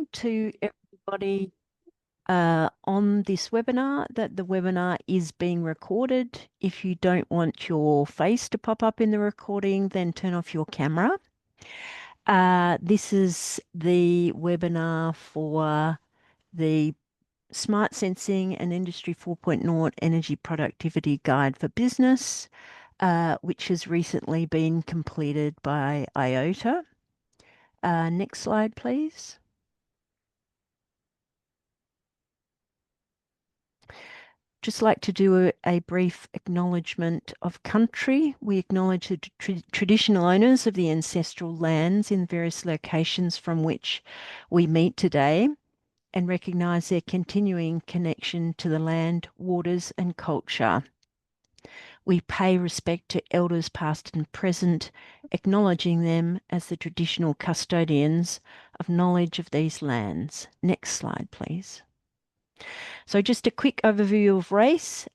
warning to everybody on this webinar that the webinar is being recorded. If you don't want your face to pop up in the recording, then turn off your camera. This is the webinar for the Smart Sensing and Industry 4.0 Energy Productivity Guide for Business, which has recently been completed by IoTAA. Next slide, please. Just like to do a brief acknowledgement of country. We acknowledge the traditional owners of the ancestral lands in various locations from which we meet today and recognise their continuing connection to the land, waters and culture. We pay respect to elders past and present, acknowledging them as the traditional custodians of knowledge of these lands. Next slide, please. So just a quick overview of RACE.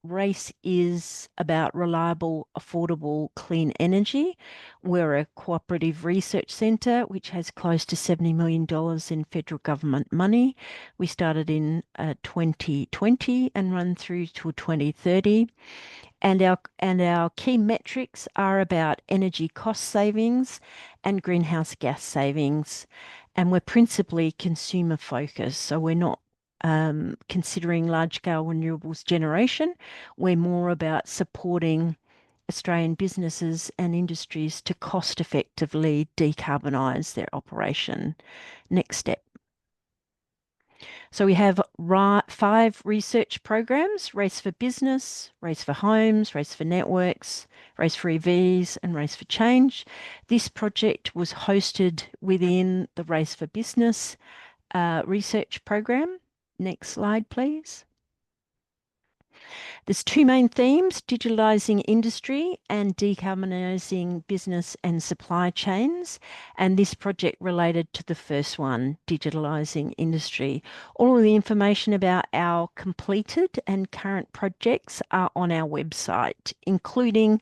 RACE is about reliable, affordable, clean energy. We're a cooperative research centre which has close to $70 million in federal government money. We started in 2020 and run through to 2030. And our key metrics are about energy cost savings and greenhouse gas savings. And we're principally consumer focused. So we're not considering large-scale renewables generation. We're more about supporting Australian businesses and industries to cost-effectively decarbonise their operation. Next step. So we have 5 research programs: Race for Business, Race for Homes, Race for Networks, Race for EVs, and Race for Change. This project was hosted within the Race for Business research program. Next slide, please. There's 2 main themes: digitalising industry and decarbonising business and supply chains. And this project related to the first one, digitalising industry. All of the information about our completed and current projects are on our website, including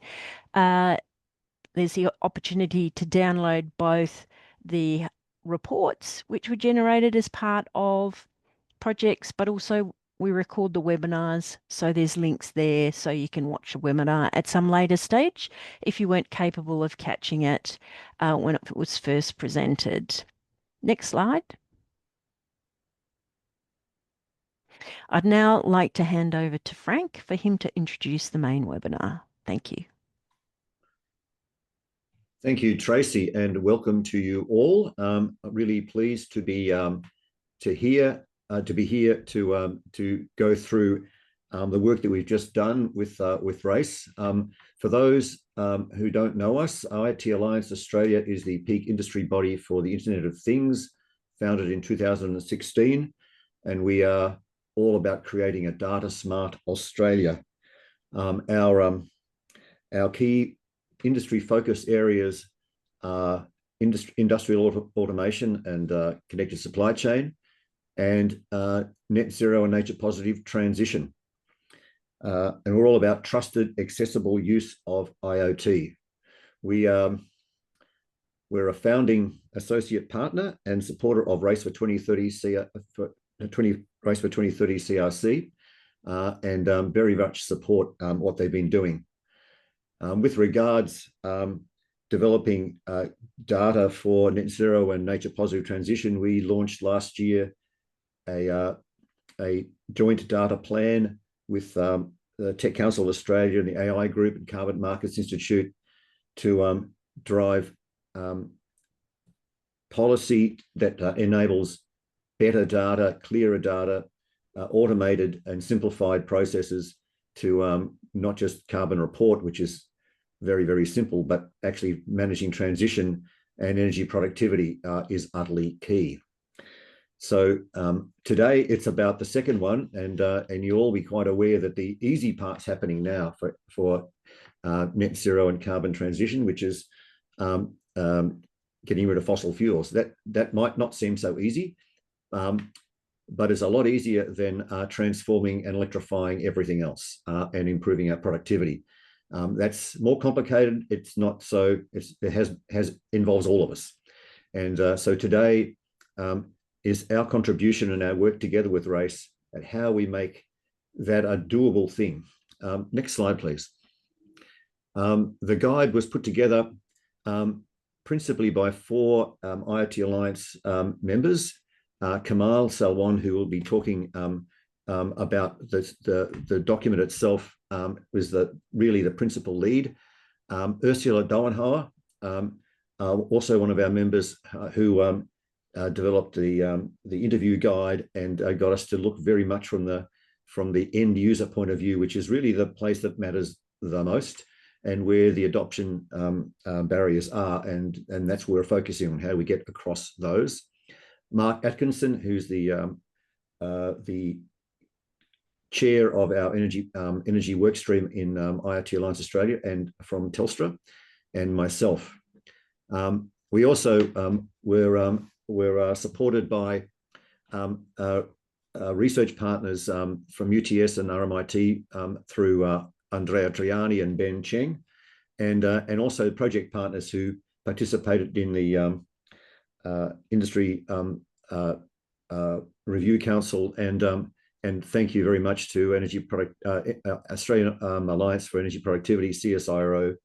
there's the opportunity to download both the reports which were generated as part of projects, but also we record the webinars, so there's links there so you can watch a webinar at some later stage if you weren't capable of catching it when it was first presented. Next slide. I'd now like to hand over to Frank for him to introduce the main webinar. Thank you. Thank you, Tracy, and welcome to you all. I'm really pleased to be here to go through the work that we've just done with RACE. For those who don't know us, IoT Alliance Australia is the peak industry body for the Internet of Things, founded in 2016, and we are all about creating a data smart Australia. Our key industry focus areas are industrial automation and connected supply chain, and net zero and nature positive transition. And we're all about trusted, accessible use of IoT. We're a founding associate partner and supporter of Race for 2030 CRC, and very much support what they've been doing. With regards developing data for net zero and nature positive transition, we launched last year a joint data plan with the Tech Council of Australia and the AI Group and Carbon Markets Institute to drive policy that enables better data, clearer data, automated and simplified processes to not just carbon report, which is very, very simple, but actually managing transition and energy productivity is utterly key. So today it's about the second one, and you'll all be quite aware that the easy part's happening now for net zero and carbon transition, which is getting rid of fossil fuels. That might not seem so easy, but it's a lot easier than transforming and electrifying everything else and improving our productivity. That's more complicated. It's not so. It involves all of us, and so today is our contribution and our work together with Race at how we make that a doable thing. Next slide, please. The guide was put together principally by 4 IoT Alliance members. Kamal Salwan, who will be talking about the document itself, was really the principal lead. Ursula Dauenhauer, also one of our members who developed the interview guide and got us to look very much from the end user point of view, which is really the place that matters the most and where the adoption barriers are, and that's where we're focusing on how we get across those. Mark Atkinson, who's the chair of our energy work stream in IoT Alliance Australia and from Telstra, and myself. We also we're supported by research partners from UTS and RMIT through Andrea Triani and Ben Cheng, and also project partners who participated in the Industry Review Council, and thank you very much to Australian Alliance for Energy Productivity, CSIRO,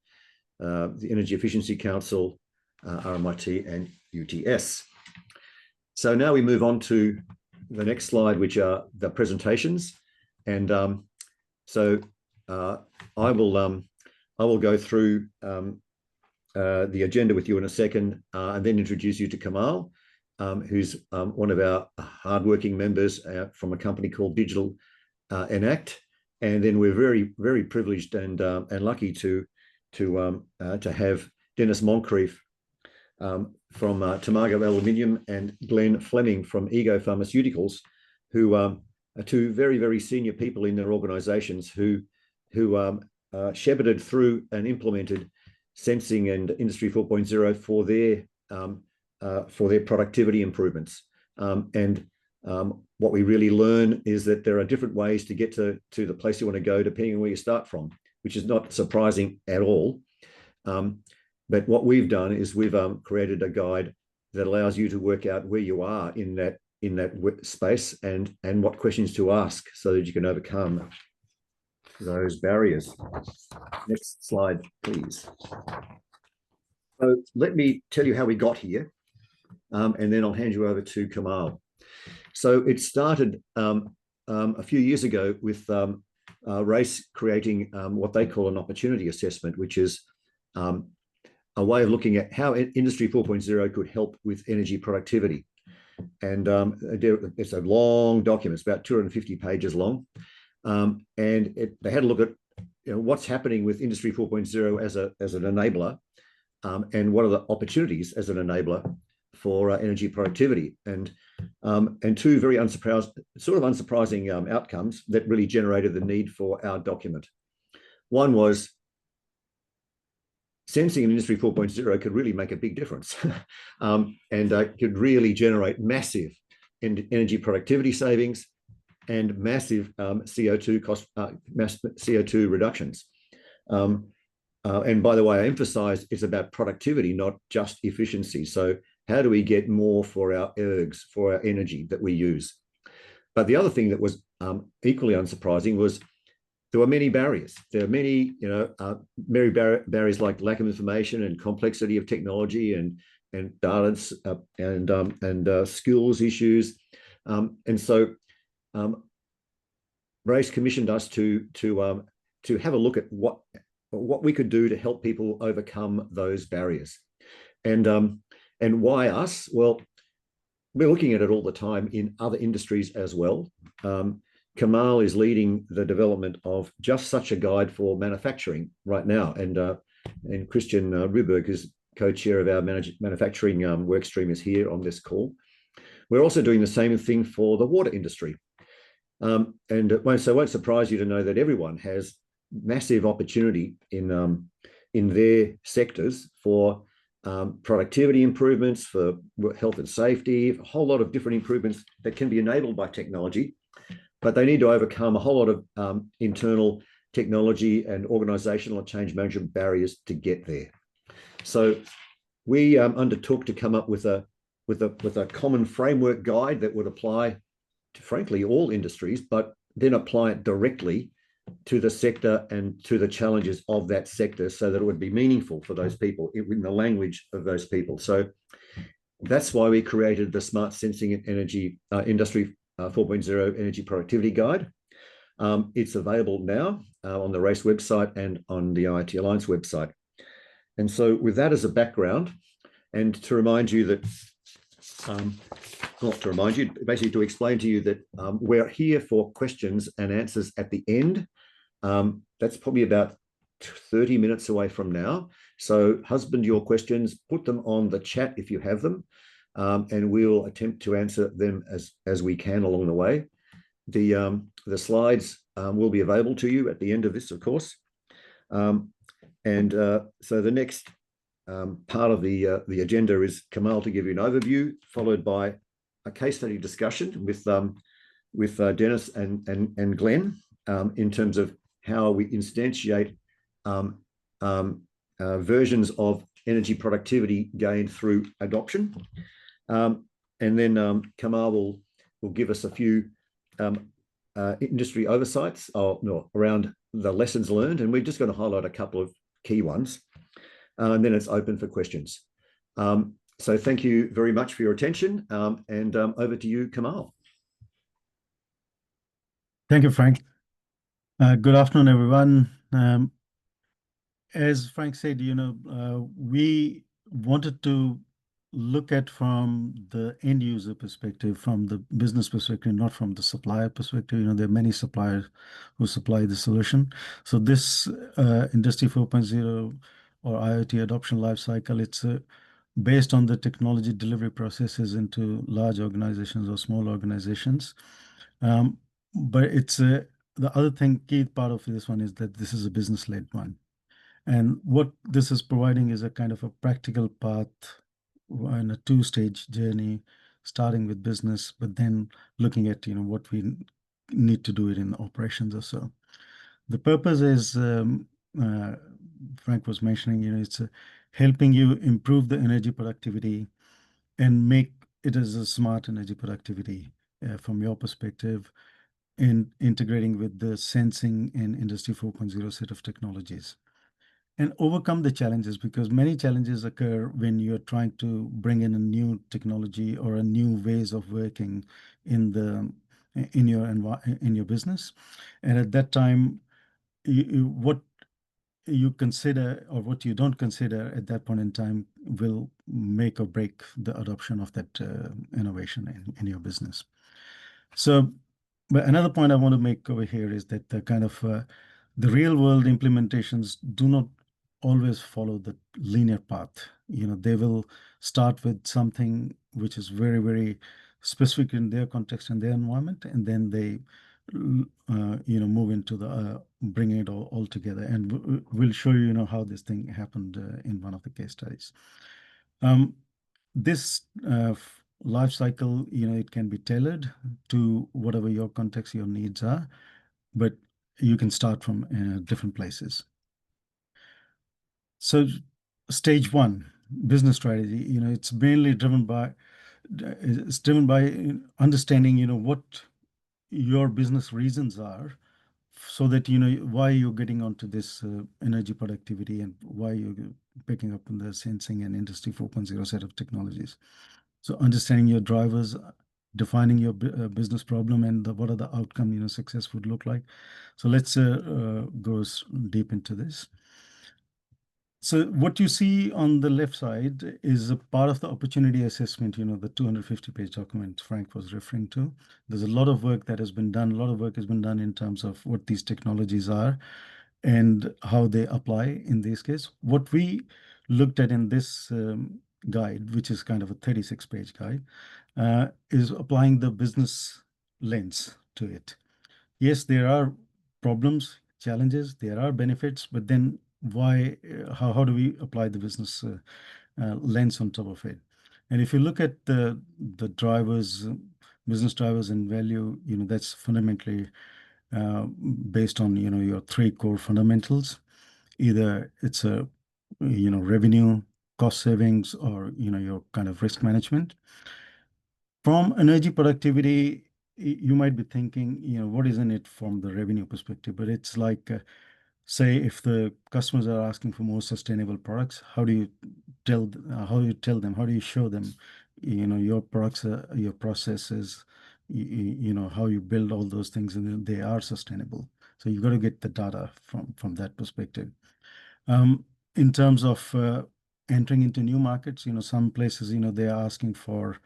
the Energy Efficiency Council, RMIT, and UTS. So now we move on to the next slide, which are the presentations, and I will go through the agenda with you in a second, and then introduce you to Kamal, who's one of our hardworking members from a company called Digital Enact, and then we're very, very privileged and lucky to have Dennis Moncrief from Tomago Aluminium and Glenn Fleming from Ego Pharmaceuticals, who are 2 very, very senior people in their organizations who shepherded through and implemented sensing and Industry 4.0 for their productivity improvements. What we really learn is that there are different ways to get to the place you want to go depending on where you start from, which is not surprising at all. But what we've done is we've created a guide that allows you to work out where you are in that space and what questions to ask so that you can overcome those barriers. Next slide, please. So let me tell you how we got here, and then I'll hand you over to Kamal. So it started a few years ago with Race creating what they call an opportunity assessment, which is a way of looking at how Industry 4.0 could help with energy productivity. And it's a long document, it's about 250 pages long. And they had a look at what's happening with Industry 4.0 as an enabler, and what are the opportunities as an enabler for energy productivity, and 2 very unsurprising outcomes that really generated the need for our document. One was sensing in Industry 4.0 could really make a big difference, and could really generate massive energy productivity savings and massive CO2 reductions. And by the way, I emphasize it's about productivity, not just efficiency. So how do we get more for our ergs, for our energy that we use? But the other thing that was equally unsurprising was there were many barriers. There are many, barriers like lack of information and complexity of technology and data and skills issues. And so Race commissioned us to have a look at what we could do to help people overcome those barriers. And why us? Well, we're looking at it all the time in other industries as well. Kamal is leading the development of just such a guide for manufacturing right now, and Christian Ruberg, who's co-chair of our manufacturing work stream, is here on this call. We're also doing the same thing for the water industry. So it won't surprise you to know that everyone has massive opportunity in their sectors for productivity improvements, for health and safety, a whole lot of different improvements that can be enabled by technology, but they need to overcome a whole lot of internal technology and organizational change management barriers to get there. So we undertook to come up with a with a common framework guide that would apply to, frankly, all industries, but then apply it directly to the sector and to the challenges of that sector so that it would be meaningful for those people in the language of those people. So that's why we created the Smart Sensing and Energy Industry 4.0 Energy Productivity Guide. It's available now on the RACE website and on the IoT Alliance website. And so with that as a background, and to remind you that, not to remind you, basically to explain to you that we're here for questions and answers at the end. That's probably about 30 minutes away from now. So husband your questions, put them on the chat if you have them, and we'll attempt to answer them as we can along the way. The slides will be available to you at the end of this, of course. So the next part of the agenda is Kamal to give you an overview, followed by a case study discussion with Dennis and Glenn in terms of how we instantiate versions of energy productivity gained through adoption. And then Kamal will give us a few industry oversights around the lessons learned, and we're just going to highlight a couple of key ones, and then it's open for questions. So thank you very much for your attention, and over to you, Kamal. Thank you, Frank. Good afternoon, everyone. As Frank said, we wanted to look at from the end user perspective, from the business perspective, not from the supplier perspective. There are many suppliers who supply the solution. So this Industry 4.0 or IoT adoption lifecycle, it's based on the technology delivery processes into large organizations or small organizations. But it's the other thing, key part of this one is that this is a business-led one. And what this is providing is a kind of a practical path and a two-stage journey, starting with business, but then looking at what we need to do it in operations or so. The purpose is, Frank was mentioning, it's helping you improve the energy productivity and make it as a smart energy productivity from your perspective, in integrating with the sensing and Industry 4.0 set of technologies. And overcome the challenges, because many challenges occur when you're trying to bring in a new technology or a new ways of working in your business. And at that time, what you consider or what you don't consider at that point in time will make or break the adoption of that innovation in your business. So, but another point I want to make over here is that the kind of the real world implementations do not always follow the linear path. They will start with something which is very, very specific in their context and their environment, and then they move into the bringing it all together. And we'll show you, how this thing happened in one of the case studies. This life cycle, it can be tailored to whatever your context, your needs are, but you can start from different places. So stage one, business strategy, it's mainly driven by understanding, what your business reasons are, so that why you're getting onto this energy productivity and why you're picking up on the sensing and Industry 4.0 set of technologies. So understanding your drivers, defining your business problem, and what are the outcome success would look like. So let's go deep into this. So what you see on the left side is a part of the opportunity assessment, the 250-page document Frank was referring to. There's a lot of work that has been done. A lot of work has been done in terms of what these technologies are and how they apply in this case. What we looked at in this guide, which is kind of a 36-page guide, is applying the business lens to it. Yes, there are problems, challenges, there are benefits, but then why, how do we apply the business lens on top of it? And if you look at the drivers, business drivers and value, that's fundamentally based on, your three core fundamentals. Either it's a, revenue, cost savings or your kind of risk management. From energy productivity, you might be thinking, what is in it from the revenue perspective? But it's like, say, if the customers are asking for more sustainable products, how do you tell them, how do you show them, your products, your processes, how you build all those things, and they are sustainable. So you got to get the data from that perspective. In terms of entering into new markets, some places, they are asking for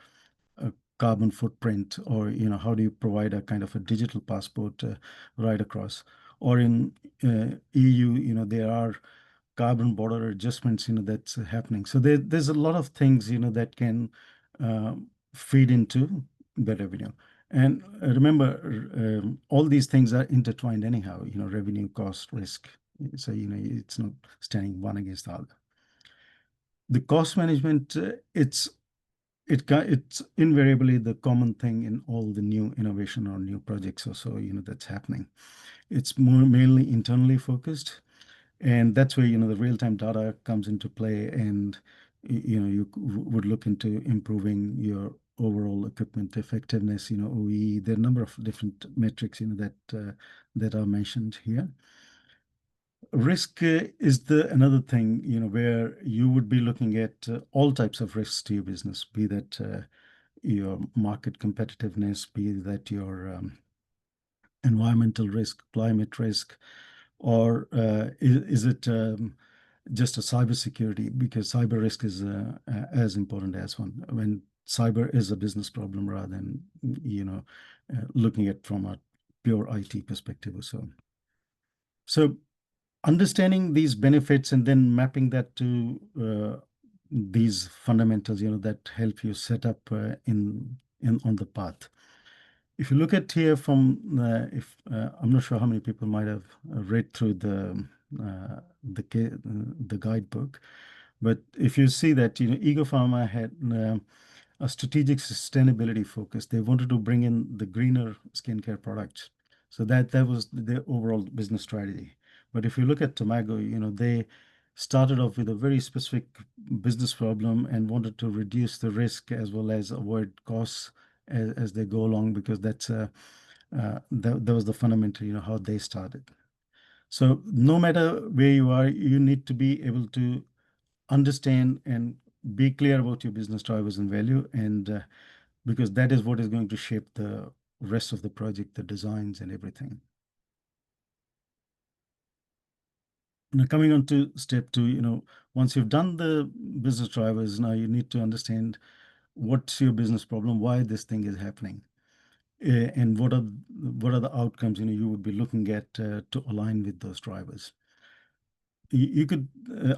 a carbon footprint, or how do you provide a kind of a digital passport right across. Or in EU, there are carbon border adjustments, that's happening. So there's a lot of things, that can uh, feed into the revenue. And remember, all these things are intertwined anyhow, revenue, cost, risk. So, it's not standing one against the other. The cost management, it's invariably the common thing in all the new innovation or new projects or so, that's happening. It's more mainly internally focused, and that's where, the real-time data comes into play, and you would look into improving your overall equipment effectiveness, OE. There are a number of different metrics, that are mentioned here. Risk is the another thing, where you would be looking at all types of risks to your business, be that your market competitiveness, be that your environmental risk, climate risk, or is it just a cybersecurity? Because cyber risk is as important as one. When cyber is a business problem rather than looking at from a pure IT perspective or so. So understanding these benefits and then mapping that to these fundamentals, that help you set up in on the path. If you look at here from, if I'm not sure how many people might have read through the guidebook, but if you see that, Ego Pharma had a strategic sustainability focus. They wanted to bring in the greener skincare products. So that was their overall business strategy. But if you look at Tomago, they started off with a very specific business problem and wanted to reduce the risk as well as avoid costs as they go along, because that was the fundamental, how they started. So no matter where you are, you need to be able to understand and be clear about your business drivers and value, and because that is what is going to shape the rest of the project, the designs and everything. Now coming on to step two, once you've done the business drivers, now you need to understand what's your business problem, why this thing is happening, and what are the outcomes you would be looking at to align with those drivers. You could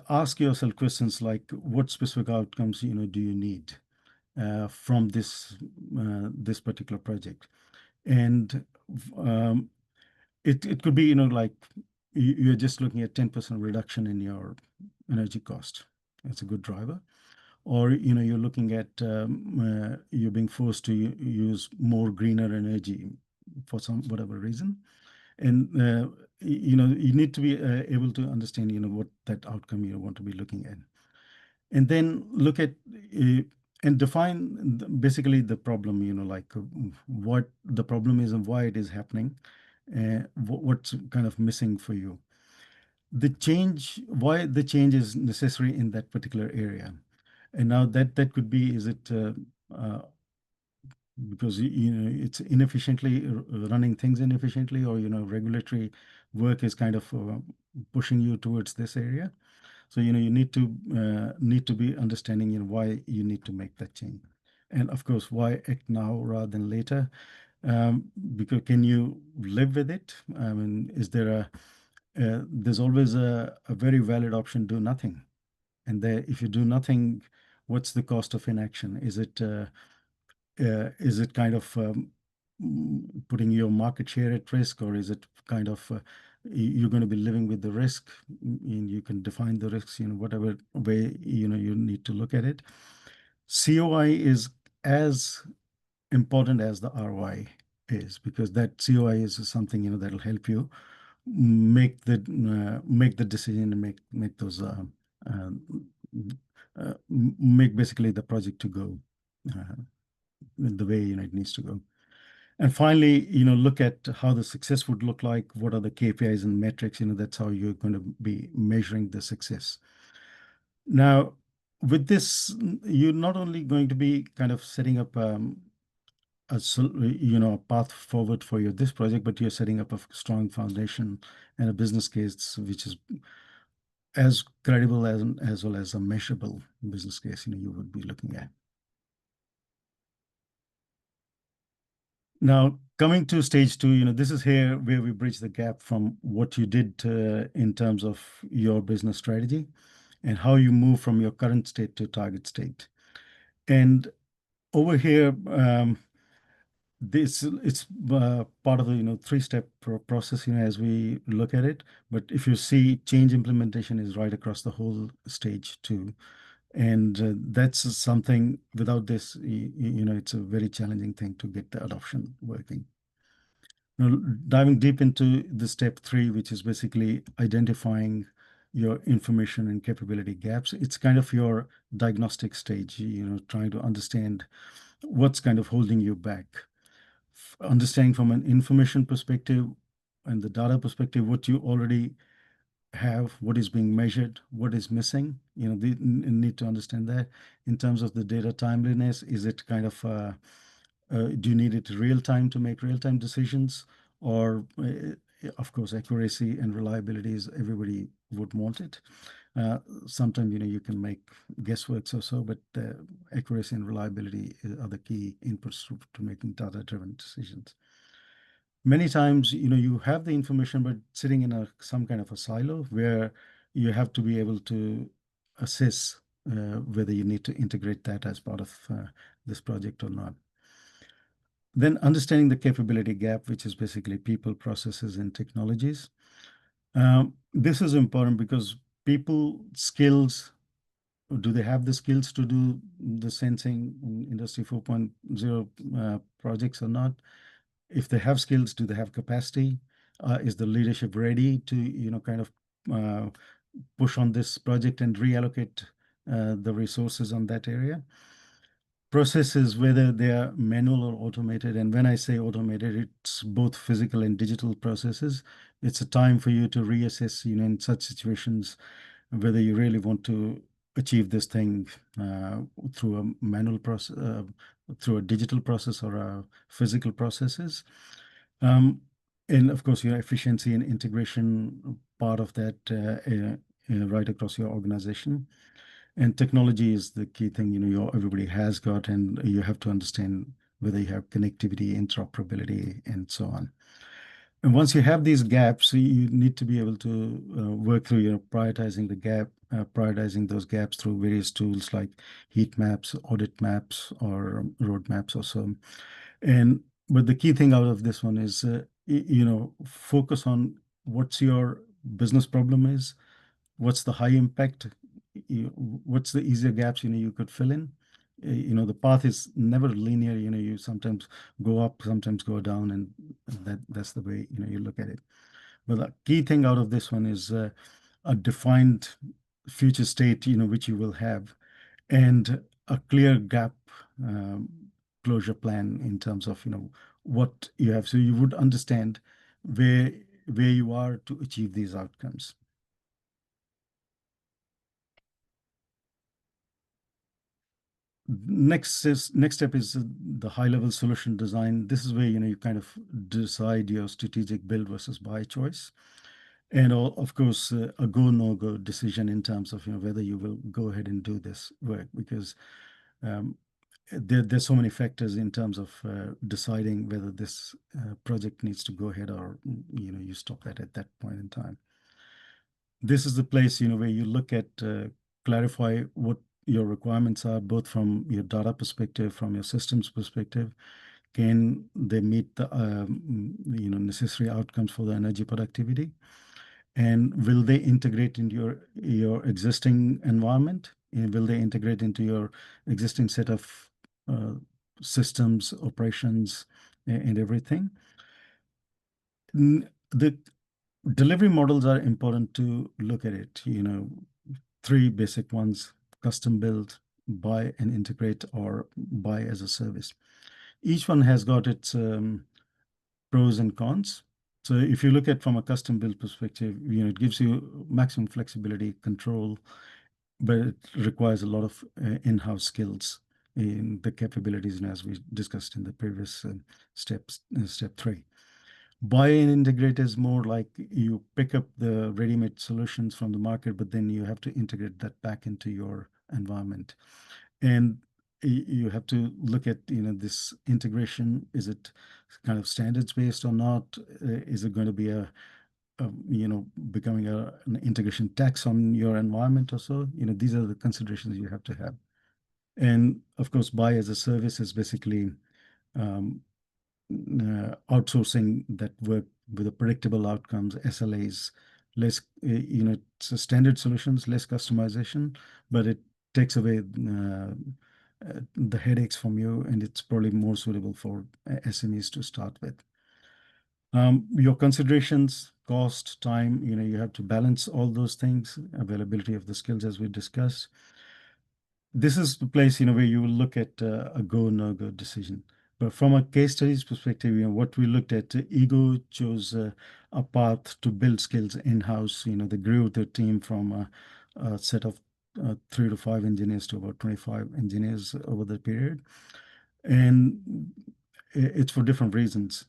ask yourself questions like, what specific outcomes do you need from this particular project? And it could be like you're just looking at 10% reduction in your energy cost. That's a good driver. Or you're looking at you're being forced to use more greener energy for some whatever reason, and you need to be able to understand what that outcome you want to be looking at, and then look at and define basically the problem, like what the problem is and why it is happening, what's kind of missing for you, the change, why the change is necessary in that particular area. And now that could be, is it uh, because it's inefficiently running things inefficiently, or regulatory work is kind of pushing you towards this area. So you need to be understanding why you need to make that change, and of course why act now rather than later, because can you live with it? I mean, is there there's always a very valid option: do nothing. And there, if you do nothing, what's the cost of inaction? Is it kind of putting your market share at risk, or is it kind of you're going to be living with the risk? And you can define the risks, whatever way you need to look at it. COI is as important as the ROI is, because that COI is something that'll help you make the decision and make those make basically the project to go the way it needs to go. And finally, look at how the success would look like. What are the KPIs and metrics? That's how you're going to be measuring the success. Now, with this, you're not only going to be kind of setting up a path forward for this project, but you're setting up a strong foundation and a business case which is as credible as well as a measurable business case you would be looking at. Now, coming to stage 2, this is here where we bridge the gap from what you did in terms of your business strategy and how you move from your current state to target state. And over here, it's part of the 3-step process as we look at it. But if you see, change implementation is right across the whole stage 2. And that's something, without this, it's a very challenging thing to get the adoption working. Now, diving deep into the step 3, which is basically identifying your information and capability gaps. It's kind of your diagnostic stage, trying to understand what's kind of holding you back. Understanding from an information perspective and the data perspective, what you already have, what is being measured, what is missing. They need to understand that. In terms of the data timeliness, is it kind of do you need it real time to make real time decisions, or of course accuracy and reliability is everybody would want it. Sometimes you can make guessworks or so, but accuracy and reliability are the key inputs to making data driven decisions. Many times, you have the information, but sitting in some kind of a silo where you have to be able to assess whether you need to integrate that as part of this project or not. Then understanding the capability gap, which is basically people, processes, and technologies. This is important because people skills, do they have the skills to do the sensing in Industry 4.0 projects or not? If they have skills, do they have capacity? Is the leadership ready to, kind of push on this project and reallocate the resources on that area? Processes, whether they are manual or automated. And when I say automated, it's both physical and digital processes. It's a time for you to reassess, in such situations, whether you really want to achieve this thing through a manual process, through a digital process or a physical processes. And of course, your efficiency and integration part of that right across your organization. And technology is the key thing, everybody has got, and you have to understand whether you have connectivity, interoperability, and so on. And once you have these gaps, you need to be able to work through, prioritizing those gaps through various tools like heat maps, audit maps, or road maps or so. But the key thing out of this one is, focus on what's your business problem is, what's the high impact, what's the easier gaps you could fill in. The path is never linear. You sometimes go up, sometimes go down, and that's the way you look at it. But the key thing out of this one is a defined future state which you will have, and a clear gap closure plan in terms of what you have, so you would understand where you are to achieve these outcomes. Next step is the high-level solution design. This is where you kind of decide your strategic build versus buy choice, and of course a go no-go decision in terms of whether you will go ahead and do this work, because there's so many factors in terms of deciding whether this project needs to go ahead or you stop at that point in time. This is the place where you look at clarify what your requirements are, both from your data perspective, from your systems perspective. Can they meet the necessary outcomes for the energy productivity? And will they integrate into your existing environment? And will they integrate into your existing set of systems, operations, and everything? The delivery models are important to look at it. 3 basic ones: custom build, buy and integrate, or buy as a service. Each one has got its pros and cons. So if you look at from a custom build perspective, it gives you maximum flexibility, control, but it requires a lot of in-house skills in the capabilities, and as we discussed in the previous steps, step 3. Buy and integrate is more like you pick up the ready-made solutions from the market, but then you have to integrate that back into your environment. And you have to look at, this integration. Is it kind of standards based or not? Is it going to be becoming an integration tax on your environment or so? These are the considerations you have to have. And of course, buy as a service is basically um, outsourcing that work with the predictable outcomes, SLAs, less, it's a standard solutions, less customization, but it takes away the headaches from you, and it's probably more suitable for SMEs to start with. Your considerations, cost, time, you have to balance all those things, availability of the skills as we discussed. This is the place, where you will look at a go, no go decision. But from a case studies perspective, what we looked at, Ego chose a path to build skills in-house. They grew their team from a set of 3 to 5 engineers to about 25 engineers over the period. And it's for different reasons.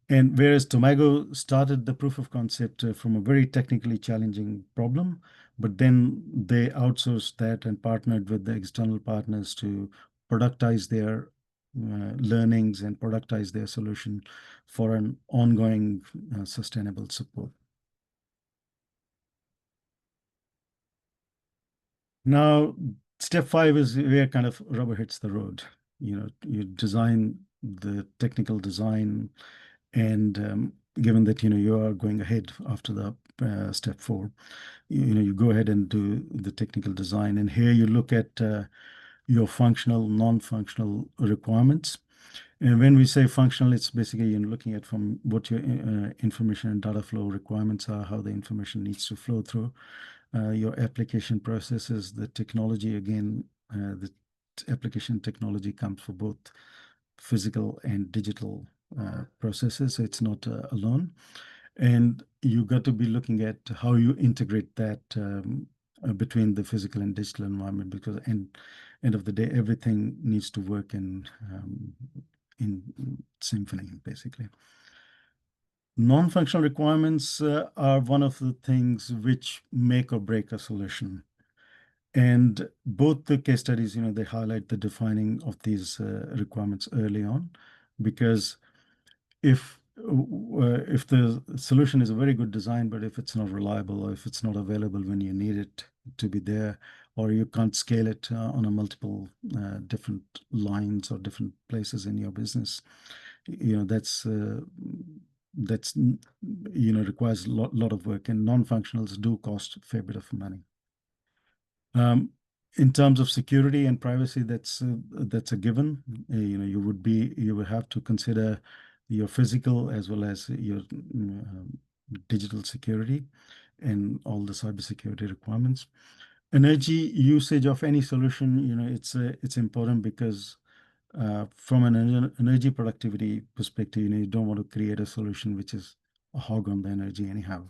And whereas Tomago started the proof of concept from a very technically challenging problem, but then they outsourced that and partnered with the external partners to productize their learnings and productize their solution for an ongoing sustainable support. Now, step 5 is where kind of rubber hits the road. You design the technical design, and given that you are going ahead after the step 4, you go ahead and do the technical design, and here you look at your functional, non-functional requirements. And when we say functional, it's basically looking at from what your information and data flow requirements are, how the information needs to flow through your application processes, the technology. Again, the application technology comes for both physical and digital processes. So it's not alone. And you got to be looking at how you integrate that between the physical and digital environment, because end of the day, everything needs to work in symphony, basically. Non-functional requirements are one of the things which make or break a solution. And both the case studies, they highlight the defining of these requirements early on, because if the solution is a very good design, but if it's not reliable, or if it's not available when you need it to be there, or you can't scale it on a multiple different lines or different places in your business, that's requires a lot of work, and non-functionals do cost a fair bit of money. In terms of security and privacy, that's a given. You would have to consider your physical as well as your digital security and all the cybersecurity requirements. Energy usage of any solution, it's important, because from an energy productivity perspective, you don't want to create a solution which is a hog on the energy anyhow.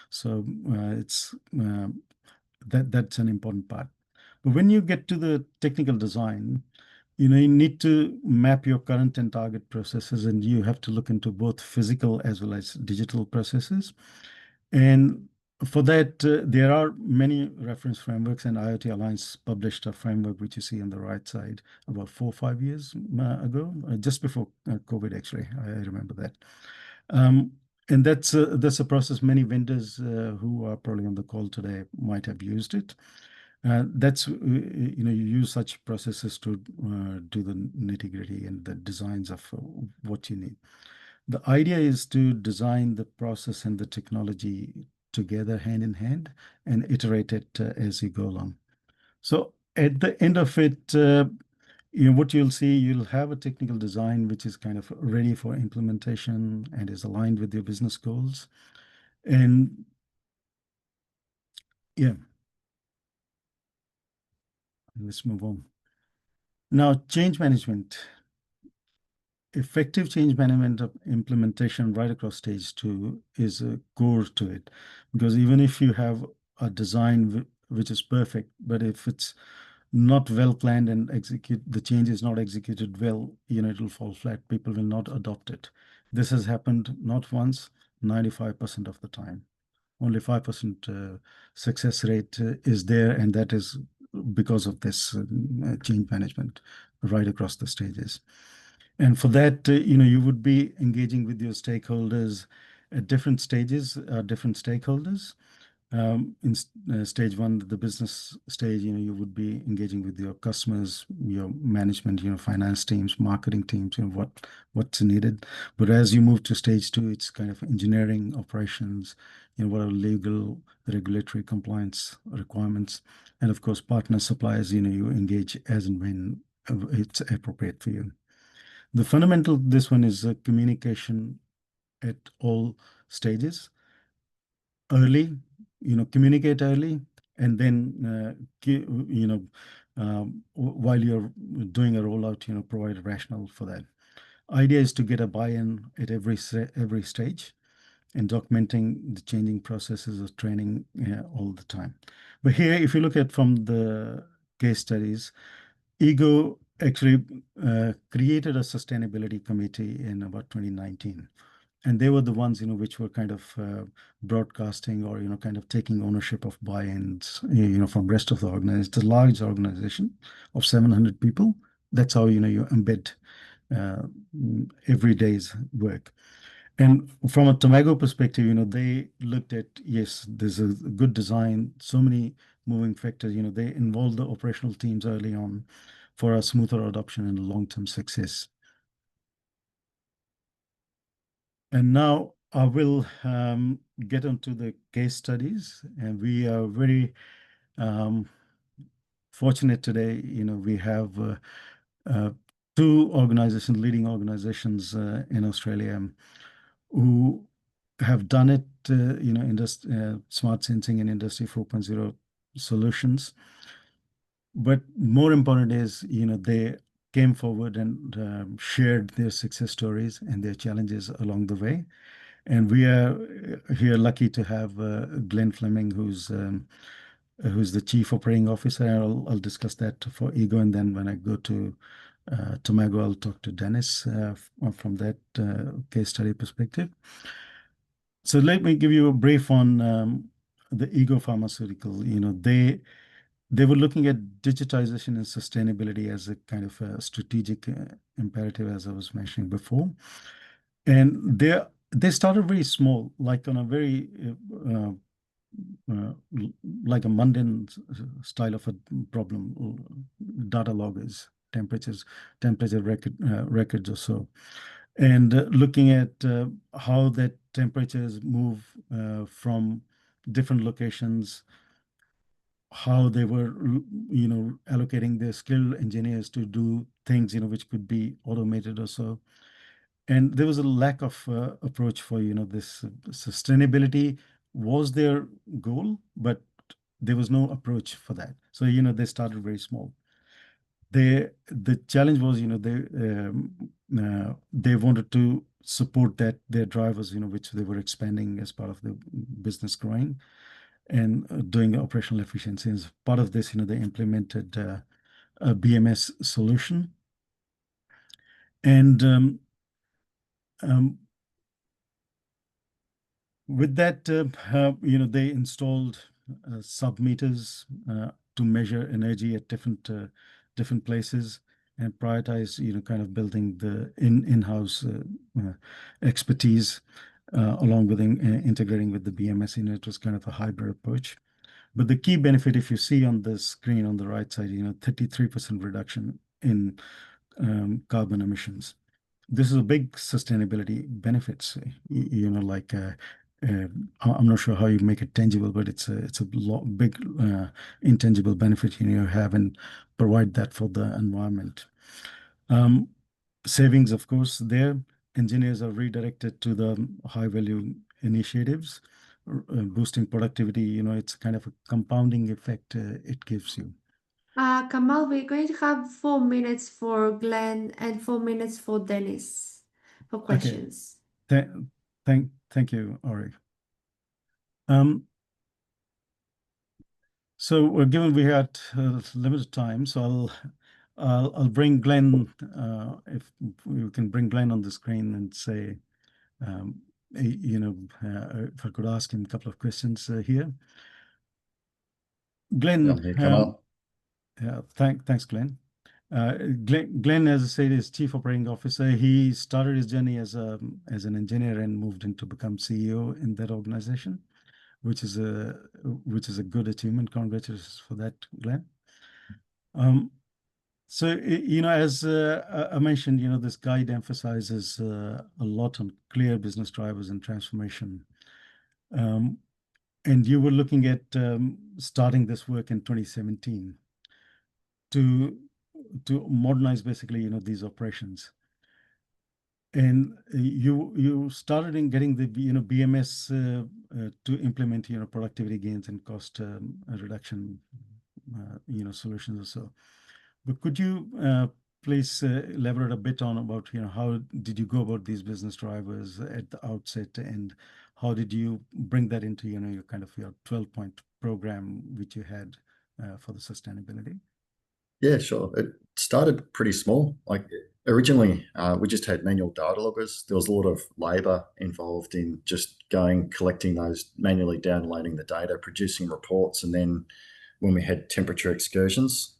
So that's an important part. But when you get to the technical design, you need to map your current and target processes, and you have to look into both physical as well as digital processes. And for that, there are many reference frameworks, and IoT Alliance published a framework, which you see on the right side, about 4 or 5 years ago, just before COVID, actually. I remember that. And that's a process many vendors who are probably on the call today might have used it. That's you use such processes to do the nitty-gritty and the designs of what you need. The idea is to design the process and the technology together, hand in hand, and iterate it as you go along. So at the end of it, what you'll see, you'll have a technical design which is kind of ready for implementation and is aligned with your business goals. And yeah. Let's move on. Now, change management. Effective change management of implementation right across stage two is a core to it. Because even if you have a design which is perfect, but if it's not well planned and the change is not executed well, it will fall flat. People will not adopt it. This has happened not once, 95% of the time. Only 5% success rate is there, and that is because of this change management right across the stages. And for that, you would be engaging with your stakeholders at different stages, different stakeholders. In stage one, the business stage, you would be engaging with your customers, your management, finance teams, marketing teams, what's needed. But as you move to stage two, it's kind of engineering, operations, what are legal, regulatory compliance requirements, and of course, partner suppliers. You engage as and when it's appropriate for you. The fundamental, this one is communication at all stages. Early, communicate early, and then, while you're doing a rollout, provide a rationale for that. Idea is to get a buy-in at every stage and documenting the changing processes of training all the time. But here, if you look at from the case studies, Ego actually created a sustainability committee in about 2019. And they were the ones, which were kind of broadcasting or, kind of taking ownership of buy-ins, from rest of the organization. It's a large organization of 700 people. That's how, you embed every day's work. And from a Tomago perspective, they looked at, yes, there's a good design, so many moving factors, they involved the operational teams early on for a smoother adoption and long-term success. And now I will get onto the case studies, and we are very fortunate today. We have two organizations, leading organizations in Australia, who have done it, smart sensing and Industry 4.0 solutions. But more important is, they came forward and shared their success stories and their challenges along the way. And we are here lucky to have Glenn Fleming, who's the Chief Operating Officer. I'll discuss that for Ego, and then when I go to Tomago, I'll talk to Dennis from that case study perspective. So let me give you a brief on the Ego Pharmaceutical. They were looking at digitization and sustainability as a kind of a strategic imperative, as I was mentioning before. And they started very small, like on a very like a mundane style of a problem, data loggers, temperature records or so, and looking at how that temperatures move from different locations, how they were, allocating their skilled engineers to do things, which could be automated or so. And there was a lack of approach for, this sustainability was their goal, but there was no approach for that. So, they started very small. The challenge was, they wanted to support that their drivers, which they were expanding as part of the business growing and doing operational efficiency. As part of this, they implemented a BMS solution. And with that, they installed sub-meters to measure energy at different places and prioritize, kind of building the in-house expertise along with integrating with the BMS. It was kind of a hybrid approach. But the key benefit, if you see on the screen on the right side, 33% reduction in carbon emissions. This is a big sustainability benefits. Like I'm not sure how you make it tangible, but it's a big intangible benefit you have and provide that for the environment. Savings, of course, there. Engineers are redirected to the high value initiatives, boosting productivity. It's kind of a compounding effect it gives you. Kamal, we're going to have 4 minutes for Glenn and 4 minutes for Dennis for Okay. questions. Thank you, Ori. So given we had limited time, so I'll bring Glenn, if we can bring Glenn on the screen and say, if I could ask him a couple of questions here. Glenn, Yeah, Kamal. thanks, Glenn. Glenn, as I said, is Chief Operating Officer. He started his journey as an engineer and moved into become CEO in that organization, which is a good achievement. Congratulations for that, Glenn. So, as I mentioned, this guide emphasizes a lot on clear business drivers and transformation. And you were looking at starting this work in 2017 to modernize basically, these operations. And you started in getting the BMS to implement productivity gains and cost reduction solutions or so. But could you please elaborate a bit on about how did you go about these business drivers at the outset, and how did you bring that into your kind of your 12-point program which you had for the sustainability? Yeah, sure. It started pretty small. Like originally, we just had manual data loggers. There was a lot of labor involved in just collecting those, manually downloading the data, producing reports, and then when we had temperature excursions,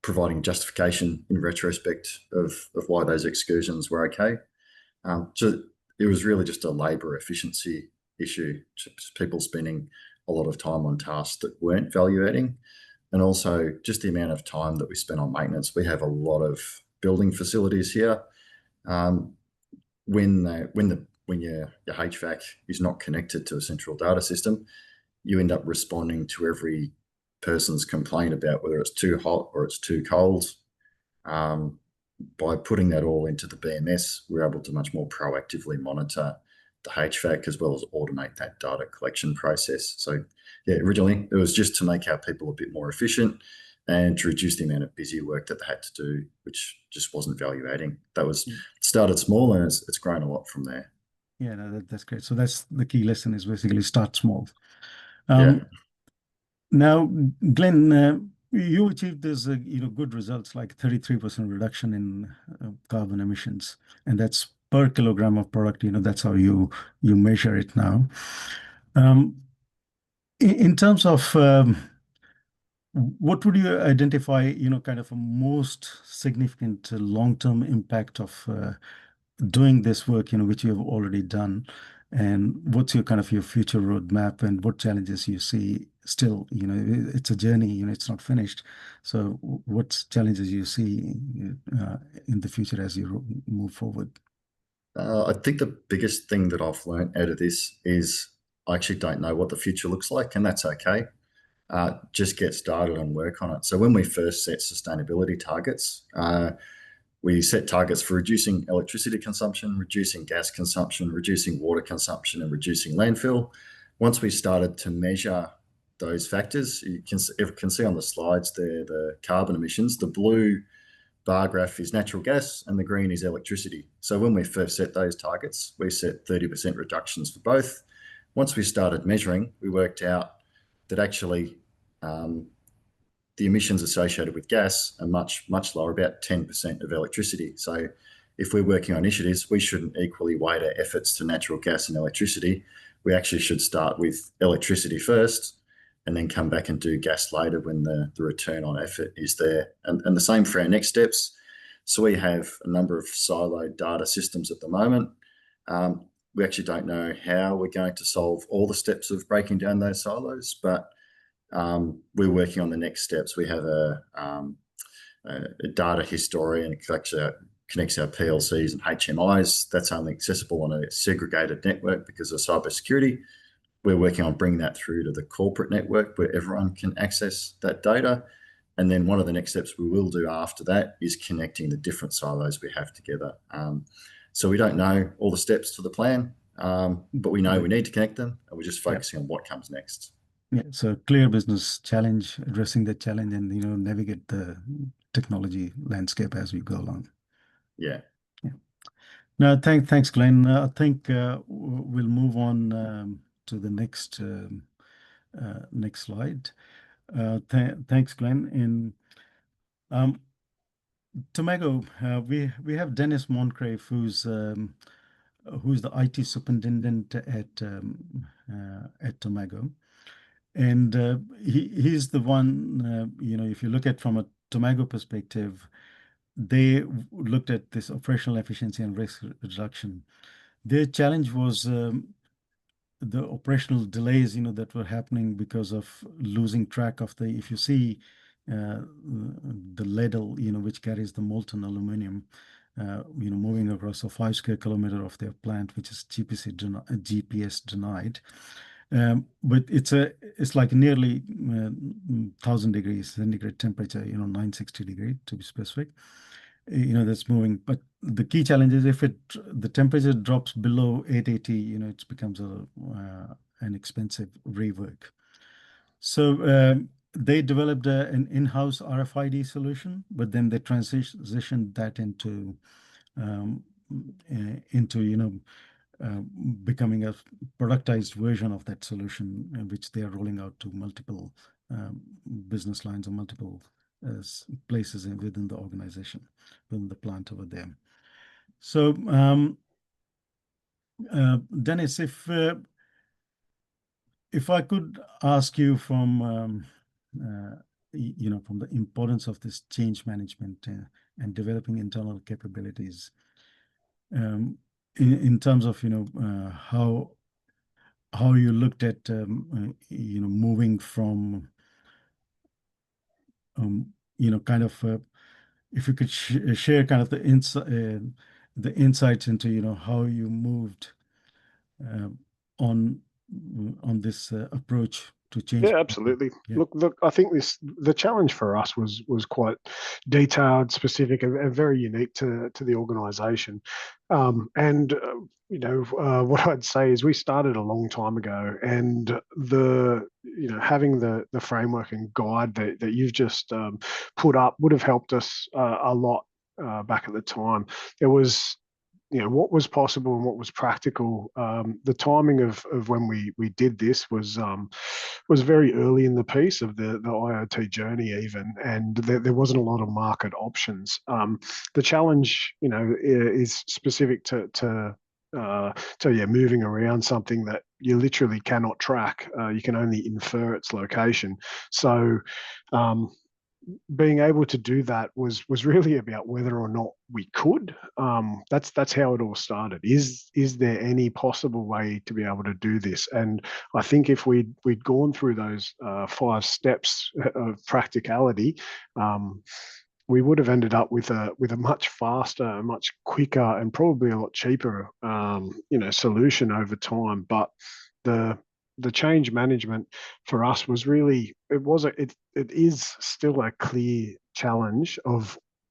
providing justification in retrospect of why those excursions were okay. So it was really just a labor efficiency issue, just people spending a lot of time on tasks that weren't value adding. And also just the amount of time that we spent on maintenance. We have a lot of building facilities here. When your HVAC is not connected to a central data system, you end up responding to every person's complaint about whether it's too hot or it's too cold. By putting that all into the BMS, we're able to much more proactively monitor the HVAC as well as automate that data collection process. So yeah, originally it was just to make our people a bit more efficient and to reduce the amount of busy work that they had to do, which just wasn't value adding. That was started small, and it's grown a lot from there. Yeah, no, that's great. So that's the key lesson, is basically start small. Yeah. Now, Glenn, you achieved this, good results like 33% reduction in carbon emissions, and that's per kilogram of product. That's how you measure it now. In terms of what would you identify, kind of a most significant long-term impact of doing this work, which you have already done, and what's your kind of your future roadmap, and what challenges you see still? It's a journey, it's not finished. So what challenges you see in the future as you move forward? I think the biggest thing that I've learned out of this is I actually don't know what the future looks like, and that's okay. Just get started and work on it. So when we first set sustainability targets, we set targets for reducing electricity consumption, reducing gas consumption, reducing water consumption, and reducing landfill. Once we started to measure those factors, you can see on the slides there the carbon emissions. The blue bar graph is natural gas and the green is electricity. So when we first set those targets, we set 30% reductions for both. Once we started measuring, we worked out that actually the emissions associated with gas are much, much lower, about 10% of electricity. So if we're working on initiatives, we shouldn't equally weight our efforts to natural gas and electricity. We actually should start with electricity first and then come back and do gas later when the return on effort is there. And the same for our next steps. So we have a number of siloed data systems at the moment. We actually don't know how we're going to solve all the steps of breaking down those silos, but we're working on the next steps. We have a data historian who connects our PLCs and HMIs. That's only accessible on a segregated network because of cybersecurity. We're working on bringing that through to the corporate network where everyone can access that data. And then one of the next steps we will do after that is connecting the different silos we have together. So we don't know all the steps to the plan, but we know we need to connect them, and we're just focusing on what comes next. Yeah, so clear business challenge, addressing the challenge, and navigate the technology landscape as we go along. Yeah. Yeah. No, thanks, Glenn. I think we'll move on to the next slide. Thanks, Glenn. In Tomago, we have Dennis Moncrief, who's the IT superintendent at Tomago. And he's the one, if you look at from a Tomago perspective, they looked at this operational efficiency and risk reduction. Their challenge was the operational delays, that were happening because of losing track of if you see the ladle, which carries the molten aluminum, moving across a 5 square kilometer of their plant, which is GPS denied. But it's like nearly 1,000 degrees centigrade temperature, 960 degrees to be specific, that's moving. But the key challenge is if the temperature drops below 880, it becomes an expensive rework. So they developed an in-house RFID solution, but then they transitioned that into becoming a productized version of that solution, which they are rolling out to multiple business lines or multiple places within the organization, within the plant over there. So, Dennis, if I could ask you from the importance of this change management and developing internal capabilities, in terms of how you looked at moving from kind of if you could share kind of the insights into how you moved on this approach to change. Yeah, absolutely. Yeah. Look, I think the challenge for us was quite detailed, specific, and very unique to the organisation. What I'd say is we started a long time ago, and having the framework and guide that you've just put up would have helped us a lot back at the time. There was what was possible and what was practical. The timing of when we did this was very early in the piece of the IoT journey even, and there wasn't a lot of market options. The challenge, is specific to moving around something that you literally cannot track. You can only infer its location. So being able to do that was really about whether or not we could. That's how it all started. Is there any possible way to be able to do this? And I think if we'd gone through those 5 steps of practicality, we would have ended up with a much faster, a much quicker, and probably a lot cheaper, solution over time. But the change management for us was really, it is still a clear challenge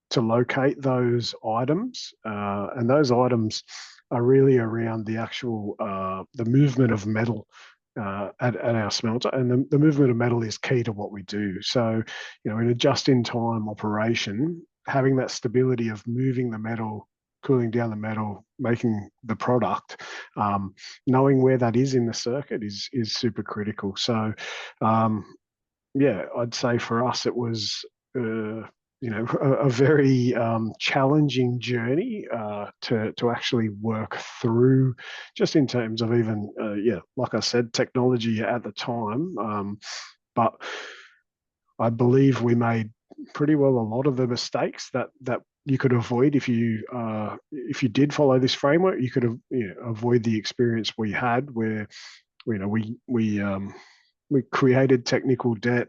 to locate those items, and those items are really around the actual the movement of metal at our smelter, and the movement of metal is key to what we do. So, in a just-in-time operation, having that stability of moving the metal, cooling down the metal, making the product, knowing where that is in the circuit is super critical. So, I'd say for us it was a very challenging journey to actually work through, just in terms of even like I said, technology at the time. But I believe we made pretty well a lot of the mistakes that you could avoid if you did follow this framework. You could avoid the experience we had where we created technical debt.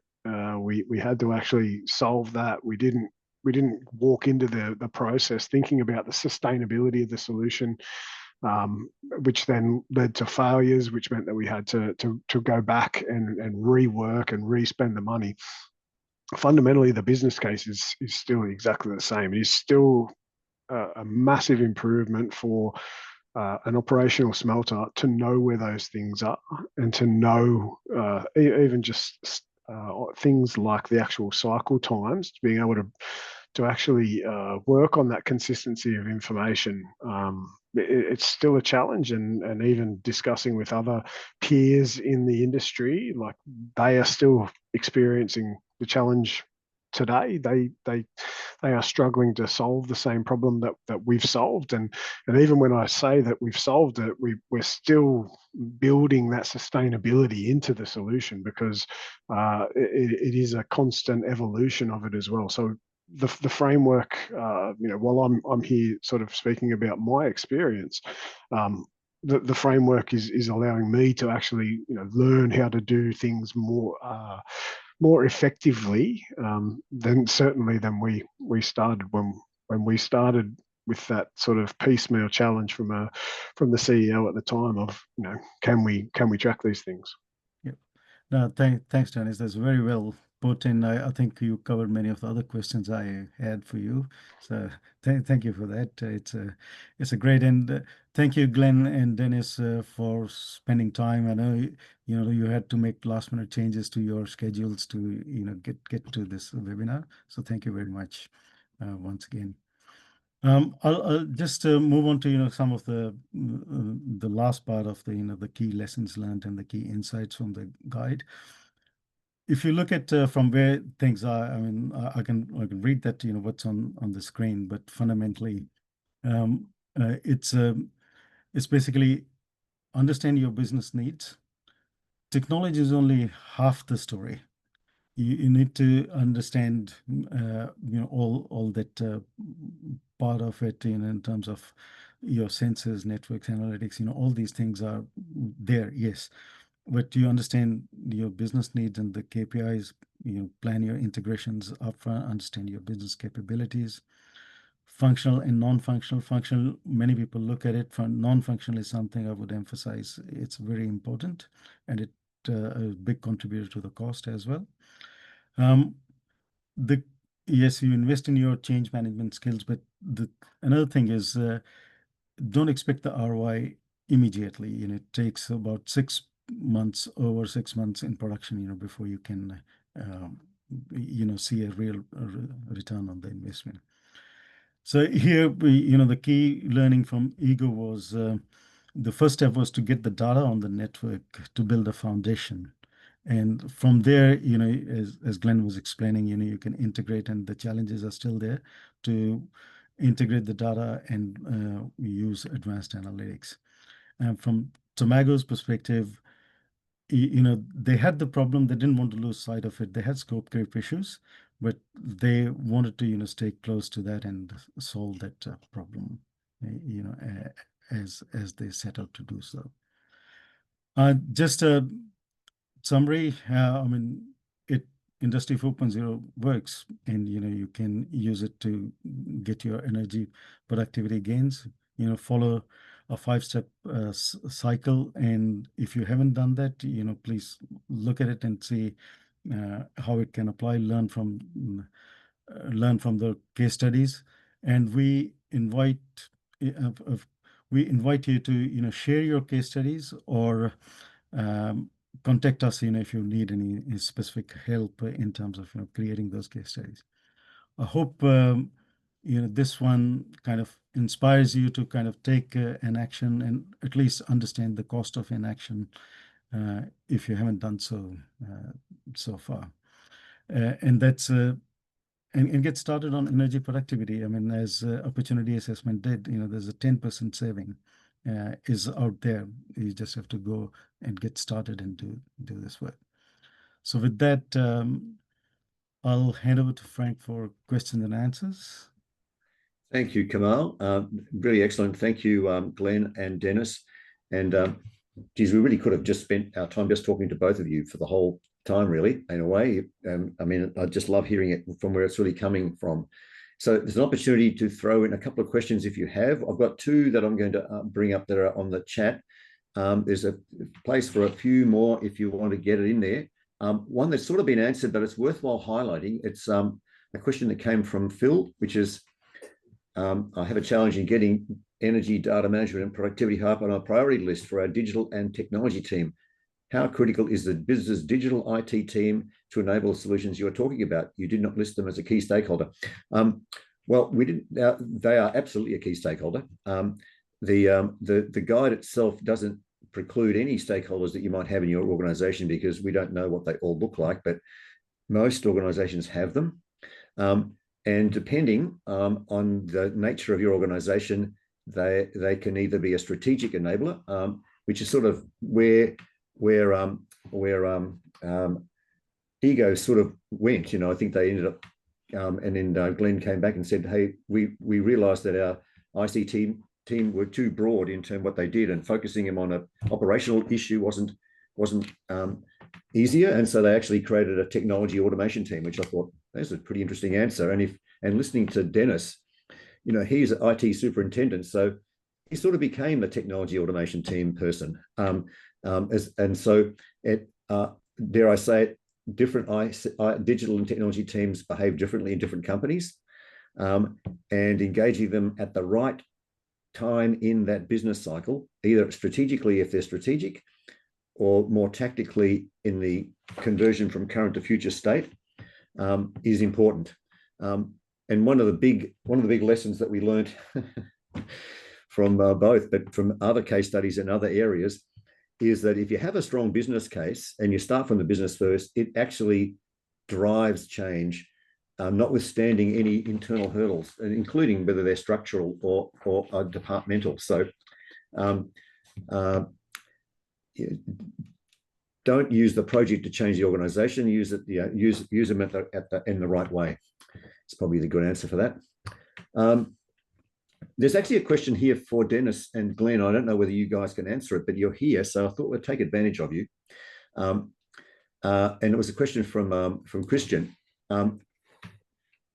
We had to actually solve that. We didn't walk into the process thinking about the sustainability of the solution, which then led to failures, which meant that we had to go back and rework and re-spend the money. Fundamentally, the business case is still exactly the same. It is still a massive improvement for an operational smelter to know where those things are and to know even just things like the actual cycle times, being able to actually work on that consistency of information. It's still a challenge, and even discussing with other peers in the industry, like they are still experiencing the challenge today. They are struggling to solve the same problem that we've solved, and even when I say that we've solved it, we're still building that sustainability into the solution, because it is a constant evolution of it as well. So the framework, while I'm here sort of speaking about my experience, the framework is allowing me to actually learn how to do things more effectively than we started when we started with that sort of piecemeal challenge from the CEO at the time of can we track these things. No, thanks, Dennis. That's very well put, and I think you covered many of the other questions I had for you. So thank you for that. It's a great, and thank you, Glenn and Dennis, for spending time. I know you had to make last minute changes to your schedules to get to this webinar. So thank you very much once again. I'll just move on to some of the last part of the key lessons learned and the key insights from the guide. If you look at from where things are, I mean, I can read that what's on the screen, but fundamentally, it's basically understand your business needs. Technology is only half the story. You need to understand all that part of it in terms of your sensors, networks, analytics. All these things are there, yes, but you understand your business needs and the KPIs. Plan your integrations upfront, understand your business capabilities. Functional and non-functional. Functional, many people look at it. Non-functional is something I would emphasize. It's very important, and it a big contributor to the cost as well. Yes, you invest in your change management skills, but another thing is don't expect the ROI immediately. It takes about 6 months, over 6 months in production, before you can see a real return on the investment. So here, the key learning from Ego was the first step was to get the data on the network to build a foundation. And from there, as Glenn was explaining, you can integrate, and the challenges are still there to integrate the data and use advanced analytics. And from Tomago's perspective, they had the problem. They didn't want to lose sight of it. They had scope creep issues, but they wanted to, stay close to that and solve that problem, as they set out to do so. Just a summary, I mean, Industry 4.0 works, and you can use it to get your energy productivity gains. Follow a 5-step cycle, and if you haven't done that, please look at it and see how it can apply. Learn from the case studies, and we invite you to share your case studies, or contact us if you need any specific help in terms of creating those case studies. I hope this one kind of inspires you to kind of take an action and at least understand the cost of inaction if you haven't done so so far. And that's and get started on energy productivity. I mean, as Opportunity Assessment did, there's a 10% saving is out there. You just have to go and get started and do this work. So with that, I'll hand over to Frank for questions and answers. Thank you, Kamal. Really excellent. Thank you, Glenn and Dennis. And geez, we really could have just spent our time just talking to both of you for the whole time, really, in a way. I mean, I just love hearing it from where it's really coming from. So there's an opportunity to throw in a couple of questions if you have. I've got 2 that I'm going to bring up that are on the chat. There's a place for a few more if you want to get it in there. One that's sort of been answered, but it's worthwhile highlighting. It's a question that came from Phil, which is, I have a challenge in getting energy data management and productivity high up on our priority list for our digital and technology team. How critical is the business digital IT team to enable the solutions you're talking about? You did not list them as a key stakeholder. Well, we didn't. They are absolutely a key stakeholder. The guide itself doesn't preclude any stakeholders that you might have in your organization, because we don't know what they all look like, but most organizations have them. And depending on the nature of your organization, they can either be a strategic enabler, which is sort of where ego sort of went. I think they ended up, and then Glenn came back and said, "Hey, we realized that our ICT team were too broad in terms of what they did, and focusing them on an operational issue wasn't easier, and so they actually created a technology automation team," which I thought that's a pretty interesting answer. And listening to Dennis, he's an IT superintendent, so he sort of became the technology automation team person. And so, dare I say it, different digital and technology teams behave differently in different companies, and engaging them at the right time in that business cycle, either strategically if they're strategic, or more tactically in the conversion from current to future state, is important. And one of the big lessons that we learned from both, but from other case studies in other areas, is that if you have a strong business case and you start from the business first, it actually drives change, notwithstanding any internal hurdles, including whether they're structural or departmental. So don't use the project to change the organization. Use them in the right way. It's probably the good answer for that. There's actually a question here for Dennis and Glenn. I don't know whether you guys can answer it, but you're here, so I thought we'd take advantage of you. And it was a question from Christian.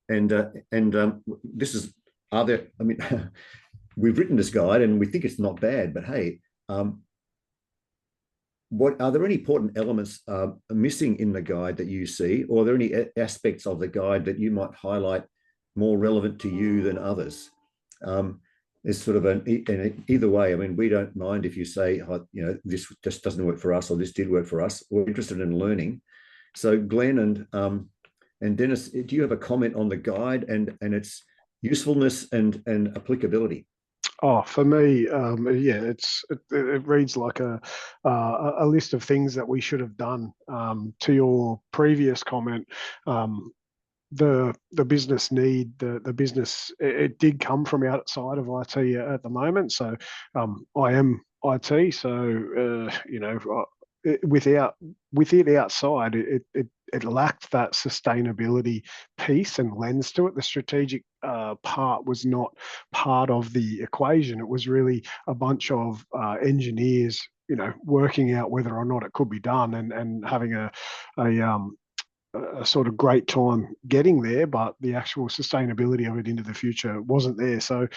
This is, we've written this guide and we think it's not bad, but hey, what are there any important elements missing in the guide that you see, or are there any aspects of the guide that you might highlight more relevant to you than others? It's sort of either way. We don't mind if you say, this just doesn't work for us, or this did work for us. We're interested in learning. So Glenn and Dennis, do you have a comment on the guide and its usefulness and applicability? Oh, for me, yeah, it reads like a list of things that we should have done. To your previous comment, the business need, the business, it did come from outside of IT at the moment. So I am IT, so with it outside, it lacked that sustainability piece and lens to it. The strategic part was not part of the equation. It was really a bunch of engineers, working out whether or not it could be done, and having a sort of great time getting there, but the actual sustainability of it into the future wasn't there. So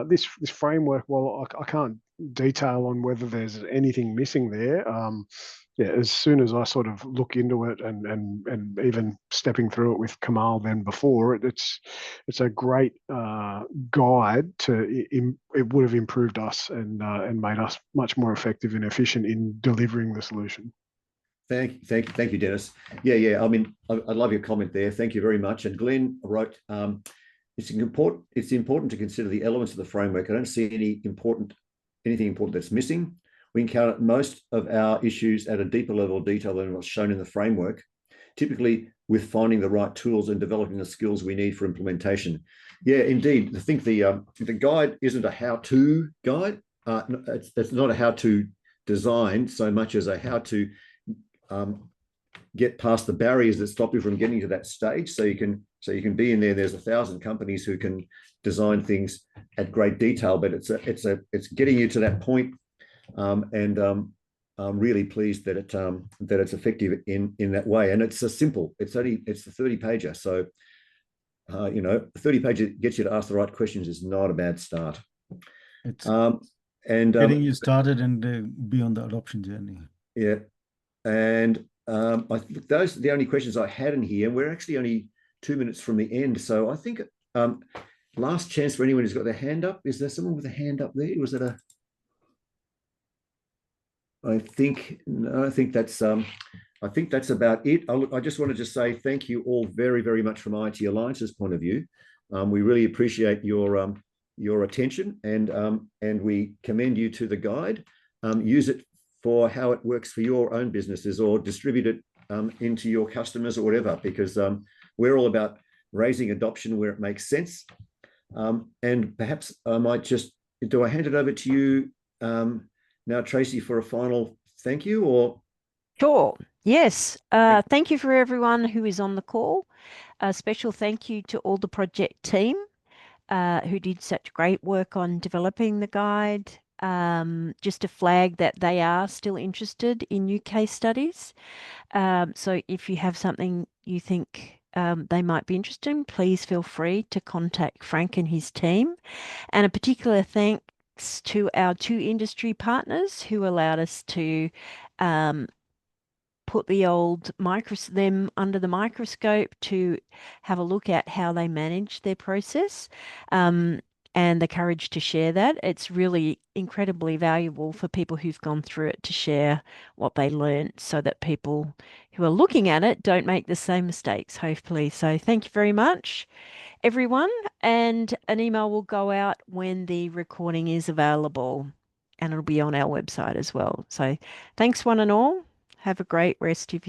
this framework, while I can't detail on whether there's anything missing there, yeah, as soon as I sort of look into it and even stepping through it with Kamal then before, it's a great guide to it would have improved us and made us much more effective and efficient in delivering the solution. Thank you, Dennis. Yeah. I love your comment there. Thank you very much. And Glenn wrote, it's important to consider the elements of the framework. I don't see anything important that's missing. We encounter most of our issues at a deeper level of detail than what's shown in the framework, typically with finding the right tools and developing the skills we need for implementation. Yeah, indeed. I think the guide isn't a how-to guide. It's not a how-to design so much as a how to get past the barriers that stop you from getting to that stage. So you can be in there. There's 1,000 companies who can design things at great detail, but it's getting you to that point. And I'm really pleased that it's effective in that way. And it's simple. It's a 30-pager. So 30 pages gets you to ask the right questions is not a bad start. It's getting you started and be on the adoption journey. Yeah. And I think those are the only questions I had in here. And we're actually only 2 minutes from the end. So I think last chance for anyone who's got their hand up. Is there someone with a hand up there? Was it a? I think no. I think that's about it. I just wanted to say thank you all very, very much from IT Alliance's point of view. We really appreciate your attention, and we commend you to the guide. Use it for how it works for your own businesses, or distribute it into your customers or whatever, because we're all about raising adoption where it makes sense. And perhaps I might just, do I hand it over to you now, Tracy, for a final thank you? Or Sure. Yes. Thank you for everyone who is on the call. A special thank you to all the project team who did such great work on developing the guide. Just to flag that they are still interested in new case studies. So if you have something you think they might be interested in, please feel free to contact Frank and his team. And a particular thanks to our 2 industry partners who allowed us to put them under the microscope to have a look at how they manage their process, and the courage to share that. It's really incredibly valuable for people who've gone through it to share what they learned, so that people who are looking at it don't make the same mistakes, hopefully. So thank you very much, everyone. And an email will go out when the recording is available, and it'll be on our website as well. So thanks one and all. Have a great rest of your